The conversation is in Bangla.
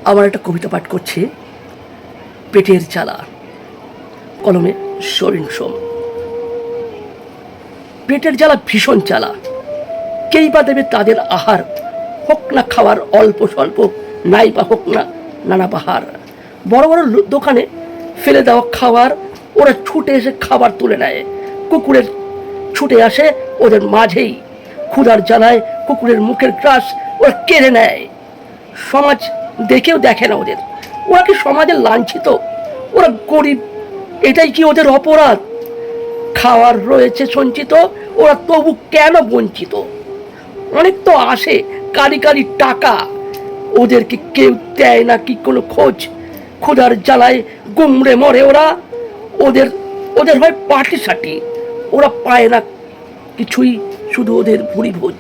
আবার একটা কবিতা পাঠ করছি। পেটের জ্বালা, কলমে সরিন সোম। পেটের জ্বালা ভীষণ জ্বালা, কেই বা দেবে তাদের আহার, হোক না খাওয়ার অল্প স্বল্প, নাই বা হোক না নানা বাহার। বড় বড় দোকানে ফেলে দেওয়া খাবার ওরা ছুটে এসে খাবার তুলে নেয়। কুকুরের ছুটে আসে ওদের মাঝেই, ক্ষুধার জ্বালায় কুকুরের মুখের গ্রাস ওরা কেড়ে নেয়। সমাজ দেখেও দেখে না ওদের, ওরা কি সমাজে লাঞ্ছিত? ওরা গরিব, এটাই কি ওদের অপরাধ? খাওয়ার রয়েছে সঞ্চিত, ওরা তবু কেন বঞ্চিত? অনেক তো আসে কারি কারি টাকা, ওদেরকে কেউ দেয় না কি কোনো খোঁজ। ক্ষুধার জ্বালায় গুমড়ে মরে ওরা, ওদের ওদের হয় পাটি সাটি, ওরা পায় না কিছুই, শুধু ওদের ভুরি ভোজ।